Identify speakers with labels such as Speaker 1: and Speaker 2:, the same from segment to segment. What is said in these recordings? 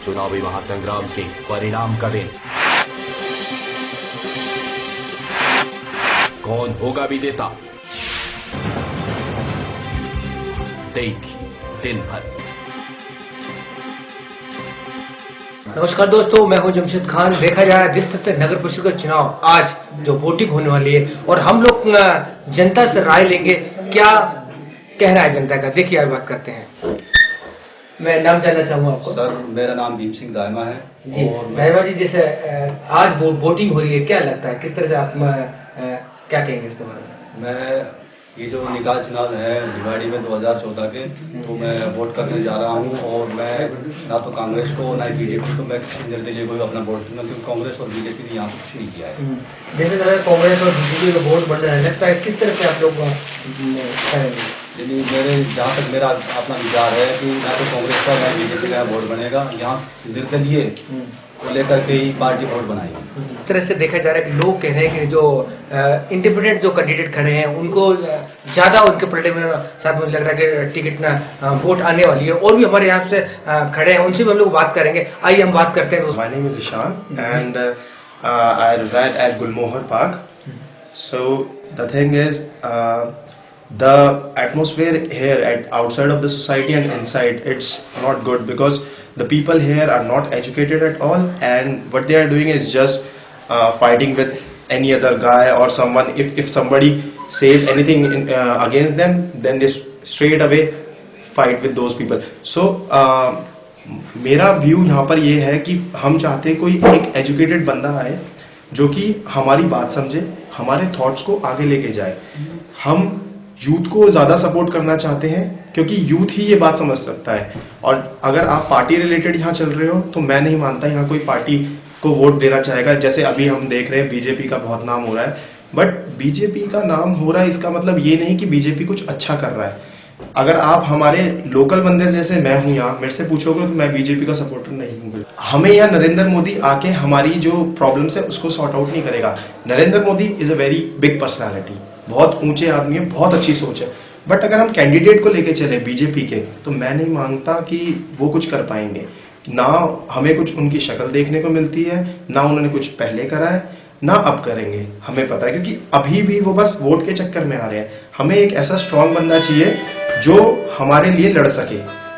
Speaker 1: चुनावी महासंग्राम के परिणाम का दिन। कौन होगा विजेता, देखिए दिन भर।
Speaker 2: नमस्कार दोस्तों, मैं हूं जमशेद खान। देखा जाए जिस तरह से नगर परिषद का चुनाव आज जो वोटिंग होने वाली है और हम लोग जनता से राय लेंगे, क्या कहना है जनता का, देखिए आज बात करते हैं। मैं नाम जानना चाहूंगा आपको।
Speaker 3: सर, मेरा नाम भीम सिंह दायमा है।
Speaker 2: जी दायमा जी, जैसे आज वोटिंग हो रही है, क्या लगता है, किस तरह से आप क्या कहेंगे इसके बारे में?
Speaker 3: मैं ये जो निकाय चुनाव है भिवाड़ी में 2014 के, तो मैं वोट करने जा रहा हूँ और मैं ना तो कांग्रेस को ना बीजेपी को मैं किसी निर्दलीय को अपना वोट दूंगा, क्योंकि कांग्रेस और बीजेपी ने यहाँ कुछ नहीं किया है।
Speaker 2: जैसे कांग्रेस और बीजेपी का वोट बढ़ रहा है, लगता है किस तरह से आप लोग करेंगे?
Speaker 3: यदि जहाँ तक मेरा अपना विचार है कि ना तो कांग्रेस का ना बीजेपी का वोट बनेगा, यहाँ निर्दलीय को लेकर के ही पार्टी वोट बनाएगी।
Speaker 2: इस तरह से देखा जा रहा है कि लोग कह रहे हैं कि जो इंडिपेंडेंट जो कैंडिडेट खड़े हैं उनको ज्यादा उनके पलटे में साथ मुझे लग रहा है कि टिकट ना वोट आने वाली है। और भी हमारे यहाँ से खड़े हैं, उनसे भी हम लोग बात करेंगे। आइए हम बात करते हैं।
Speaker 4: My name is Ishan and I reside at Gulmohar Park. So the thing is, the atmosphere here at outside of the society and inside, it's not good because the people here are not educated at all, and what they are doing is just fighting with any other guy or someone. If somebody says anything against them, then they straight away fight with those people. So मेरा view यहाँ पर ये है कि हम चाहते हैं कोई एक एजुकेटेड बंदा आए जो कि हमारी बात समझे, हमारे थॉट्स को आगे लेके जाए। हम यूथ को ज़्यादा सपोर्ट करना चाहते हैं क्योंकि यूथ ही ये बात समझ सकता है। और अगर आप पार्टी रिलेटेड यहाँ चल रहे हो तो मैं नहीं मानता यहाँ कोई पार्टी को वोट देना चाहेगा। जैसे अभी हम देख रहे हैं बीजेपी का बहुत नाम हो रहा है, बट बीजेपी का नाम हो रहा है इसका मतलब ये नहीं कि बीजेपी कुछ अच्छा कर रहा है। अगर आप हमारे लोकल बंदे जैसे मैं हूँ यहाँ, मेरे से पूछोगे तो मैं बीजेपी का सपोर्टर नहीं हूँ। हमें यहाँ नरेंद्र मोदी आके हमारी जो प्रॉब्लम्स है उसको सॉर्ट आउट नहीं करेगा। Narendra Modi is a very big personality, बहुत ऊंचे आदमी है, बहुत अच्छी सोच है, बट अगर हम कैंडिडेट को लेके चले बीजेपी के तो मैं नहीं मानता कि वो कुछ कर पाएंगे। ना हमें कुछ उनकी शक्ल देखने को मिलती है, ना उन्होंने कुछ पहले करा है, ना अब करेंगे। हमें पता है क्योंकि अभी भी वो बस वोट के चक्कर में आ रहे हैं। हमें एक ऐसा स्ट्रांग बंदा चाहिए जो हमारे लिए लड़ सके,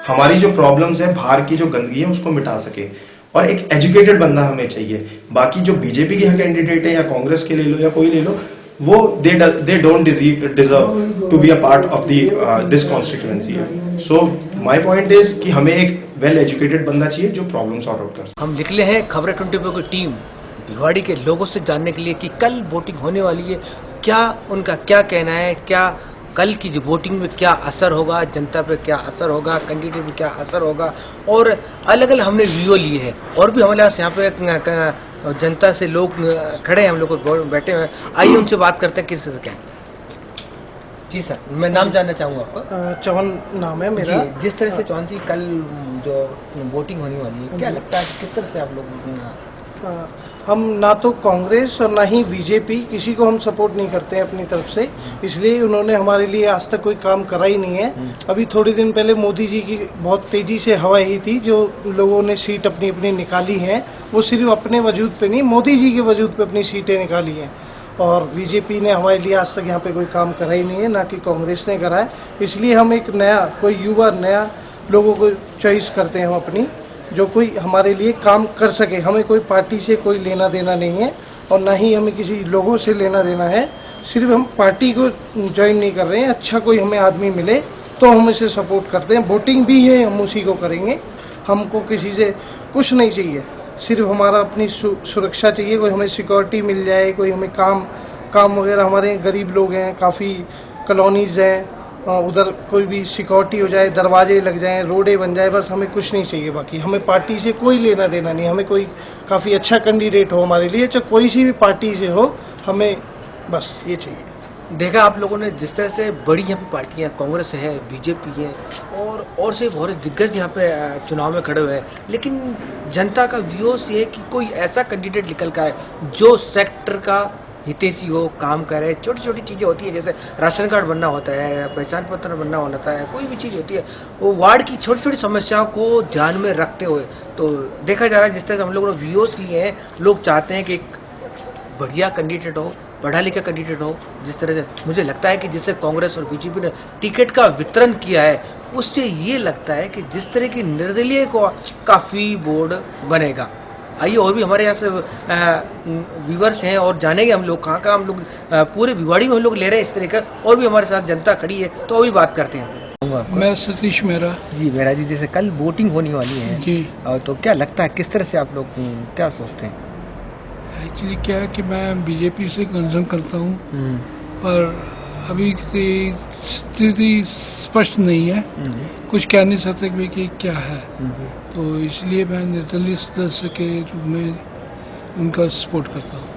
Speaker 4: हमारी जो प्रॉब्लम्स है, बाहर की जो गंदगी है उसको मिटा सके, और एक एजुकेटेड बंदा हमें चाहिए। बाकी जो बीजेपी के कैंडिडेट है या कांग्रेस के ले लो या कोई ले लो, वो they don't deserve to be a part of this constituency. So my point is कि हमें एक वेल एजुकेटेड बंदा चाहिए जो प्रॉब्लम सॉर्ट आउट कर सके।
Speaker 2: हम निकले हैं खबरें 24 की टीम भिवाड़ी के लोगों से जानने के लिए कि कल वोटिंग होने वाली है, क्या उनका क्या कहना है, क्या कल की जो वोटिंग में क्या असर होगा, जनता पे क्या असर होगा, कैंडिडेट पे क्या असर होगा, और अलग अलग हमने वीडियो लिए हैं। और भी हमारे यहाँ पे जनता से लोग खड़े हैं, हम लोग बैठे हुए हैं। आइए उनसे बात करते हैं किस तरह क्या। जी सर, मैं नाम जानना चाहूँगा आपका।
Speaker 5: चौहान नाम है मेरा।
Speaker 2: जिस तरह से चौहान जी कल जो वोटिंग होने वाली है, क्या लगता है किस तरह से आप लोग?
Speaker 5: हम ना तो कांग्रेस और ना ही बीजेपी किसी को हम सपोर्ट नहीं करते हैं अपनी तरफ से, इसलिए उन्होंने हमारे लिए आज तक कोई काम करा ही नहीं है। अभी थोड़े दिन पहले मोदी जी की बहुत तेजी से हवा ही थी, जो लोगों ने सीट अपनी अपनी निकाली हैं वो सिर्फ अपने वजूद पे नहीं, मोदी जी के वजूद पे अपनी सीटें निकाली हैं। और बीजेपी ने हमारे लिए आज तक यहाँ पे कोई काम करा ही नहीं है, ना कि कांग्रेस ने करा है। इसलिए हम एक नया कोई युवा नया लोगों को चॉइस करते हैं हम अपनी, जो कोई हमारे लिए काम कर सके। हमें कोई पार्टी से कोई लेना देना नहीं है और ना ही हमें किसी लोगों से लेना देना है। सिर्फ हम पार्टी को ज्वाइन नहीं कर रहे हैं, अच्छा कोई हमें आदमी मिले तो हम इसे सपोर्ट करते हैं। वोटिंग भी है, हम उसी को करेंगे। हमको किसी से कुछ नहीं चाहिए, सिर्फ हमारा अपनी सुरक्षा चाहिए। कोई हमें सिक्योरिटी मिल जाए, कोई हमें काम वगैरह। हमारे गरीब लोग हैं, काफ़ी कॉलोनीज़ हैं, उधर कोई भी सिक्योरिटी हो जाए, दरवाजे लग जाएं, रोडें बन जाए, बस हमें कुछ नहीं चाहिए। बाकी हमें पार्टी से कोई लेना देना नहीं। हमें कोई काफ़ी अच्छा कैंडिडेट हो हमारे लिए, चाहे कोई सी भी पार्टी से हो, हमें बस ये चाहिए।
Speaker 2: देखा आप लोगों ने जिस तरह से बड़ी यहाँ पे पार्टियाँ, कांग्रेस है, बीजेपी है और से बहुत दिग्गज यहाँ पे चुनाव में खड़े हुए हैं, लेकिन जनता का व्यूज ये है कि कोई ऐसा कैंडिडेट निकल का है जो सेक्टर का हितैषी हो, काम करे। छोटी छोटी चीज़ें होती है, जैसे राशन कार्ड बनना होता है, पहचान पत्र बनना होता है, कोई भी चीज़ होती है, वो वार्ड की छोटी छोटी समस्याओं को ध्यान में रखते हुए तो देखा जा रहा है। जिस तरह से हम लोगों ने वीओस लिए हैं, लोग चाहते हैं कि एक बढ़िया कैंडिडेट हो, पढ़ा लिखा कैंडिडेट हो। जिस तरह से मुझे लगता है कि जिससे कांग्रेस और बीजेपी ने टिकट का वितरण किया है, उससे ये लगता है कि जिस तरह की निर्दलीय को काफ़ी बोर्ड बनेगा। आइए और भी हमारे यहाँ से व्यूवर्स हैं और जानेंगे हम लोग कहाँ हम लोग पूरे भिवाड़ी में हम लोग ले रहे हैं इस तरह का, और भी हमारे साथ जनता खड़ी है, तो अभी बात करते हैं।
Speaker 5: मैं सतीश मेहरा
Speaker 2: जी मेहरा जी, जैसे कल वोटिंग होने वाली है
Speaker 5: जी,
Speaker 2: तो क्या लगता है, किस तरह से आप लोग क्या सोचते हैं?
Speaker 5: एक्चुअली क्या है कि मैं बीजेपी से कंसर्न करता हूँ, पर अभी की स्थिति स्पष्ट नहीं है, कुछ कह नहीं सकते कि क्या है, तो इसलिए मैं निर्दलीय सदस्य के रूप में उनका सपोर्ट करता हूँ।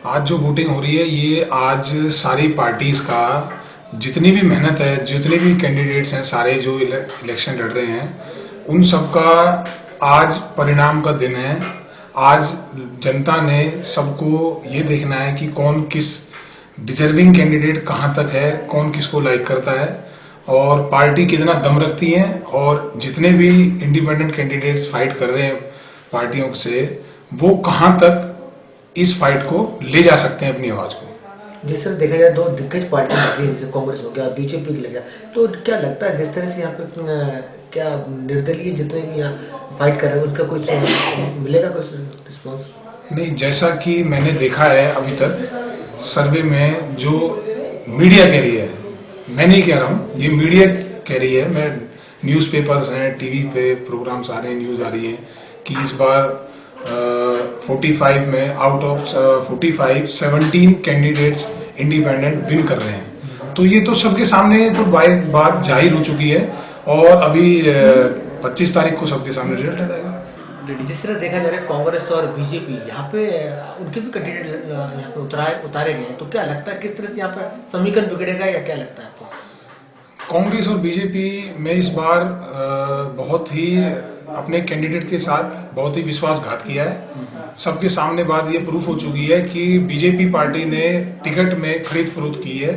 Speaker 6: आज जो वोटिंग हो रही है, ये आज सारी पार्टीज का जितनी भी मेहनत है, जितने भी कैंडिडेट्स हैं, सारे जो इलेक्शन लड़ रहे हैं, उन सबका आज परिणाम का दिन है। आज जनता ने सबको ये देखना है कि कौन किस डिजर्विंग कैंडिडेट कहाँ तक है, कौन किसको लाइक करता है और पार्टी कितना दम रखती है, और जितने भी इंडिपेंडेंट कैंडिडेट्स फाइट कर रहे हैं पार्टियों से, वो कहाँ तक इस फाइट को ले जा सकते हैं अपनी आवाज को।
Speaker 2: जिस तरह देखा जाए दो दिग्गज पार्टी लग रही है, जैसे कांग्रेस हो गया, बीजेपी की लग गया, तो क्या लगता है जिस तरह से यहाँ पे क्या निर्दलीय जितने भी यहाँ फाइट कर रहे हैं उसका कुछ मिलेगा, कुछ रिस्पॉन्स?
Speaker 6: नहीं, जैसा कि मैंने देखा है अभी तक सर्वे में, जो मीडिया कह रही है, मैं नहीं कह रहा हूँ, ये मीडिया कह रही है, मैं न्यूज़पेपर्स हैं, टीवी पे प्रोग्राम्स आ रहे हैं, न्यूज़ आ रही है कि इस बार 45 में out of 45 17 candidates independent win कर रहे हैं। तो ये तो सबके सामने तो बात जाहिर हो चुकी है, और अभी 25 तारीख को सबके सामने रिजल्ट आ जाएगा।
Speaker 2: जिस तरह देखा जा रहा है कांग्रेस और बीजेपी यहाँ पे उनके भी कैंडिडेट यहाँ पे उतारे गए हैं, तो क्या लगता है किस तरह से यहाँ पे समीकरण बिगड़ेगा, या क्या लगता है आपको?
Speaker 6: कांग्रेस और बीजेपी में इस बार बहुत ही अपने कैंडिडेट के साथ बहुत ही विश्वासघात किया है। सबके सामने बात ये प्रूफ हो चुकी है कि बीजेपी पार्टी ने टिकट में खरीद फरोख्त की है,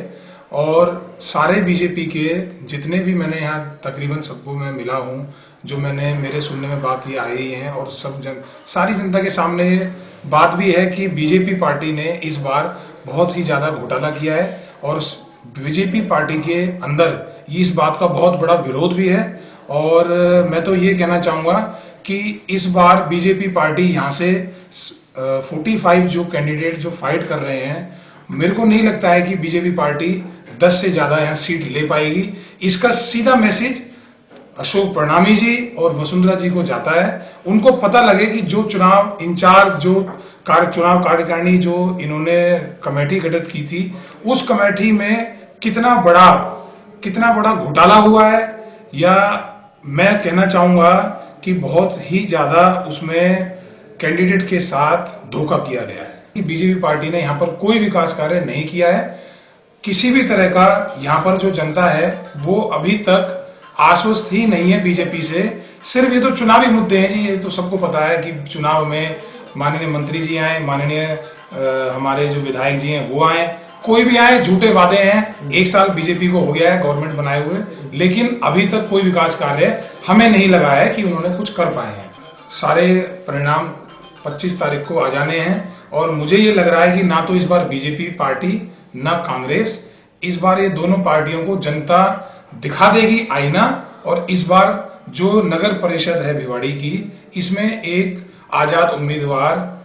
Speaker 6: और सारे बीजेपी के जितने भी मैंने यहाँ तकरीबन सबको मैं मिला हूँ, जो मैंने मेरे सुनने में बात ये आई है, और सारी जनता के सामने बात भी है कि बीजेपी पार्टी ने इस बार बहुत ही ज़्यादा घोटाला किया है, और बीजेपी पार्टी के अंदर इस बात का बहुत बड़ा विरोध भी है। और मैं तो ये कहना चाहूँगा कि इस बार बीजेपी पार्टी यहाँ से 45 जो कैंडिडेट जो फाइट कर रहे हैं, मेरे को नहीं लगता है कि बीजेपी पार्टी 10 से ज़्यादा यहाँ सीट ले पाएगी। इसका सीधा मैसेज अशोक परनामी जी और वसुंधरा जी को जाता है। उनको पता लगे कि जो चुनाव इंचार्ज, जो चुनाव कार्यकारिणी जो इन्होंने कमेटी गठित की थी, उस कमेटी में कितना बड़ा घोटाला हुआ है, या मैं कहना चाहूंगा कि बहुत ही ज्यादा उसमें कैंडिडेट के साथ धोखा किया गया है। बीजेपी पार्टी ने यहाँ पर कोई विकास कार्य नहीं किया है, किसी भी तरह का। यहाँ पर जो जनता है वो अभी तक आश्वस्त ही नहीं है बीजेपी से। सिर्फ ये तो चुनावी मुद्दे हैं जी, ये तो सबको पता है कि चुनाव में माननीय मंत्री जी आए, माननीय हमारे जो विधायक जी हैं वो आए, कोई भी आए, झूठे वादे हैं। 1 साल बीजेपी को हो गया है गवर्नमेंट बनाए हुए, लेकिन अभी तक कोई विकास कार्य हमें नहीं लगा है कि उन्होंने कुछ कर पाए हैं। सारे परिणाम 25 तारीख को आ जाने हैं, और मुझे ये लग रहा है कि ना तो इस बार बीजेपी पार्टी ना कांग्रेस, इस बार ये दोनों पार्टियों को जनता दिखा देगी आईना। और इस बार जो नगर परिषद है भिवाड़ी की, इसमें एक आजाद उम्मीदवार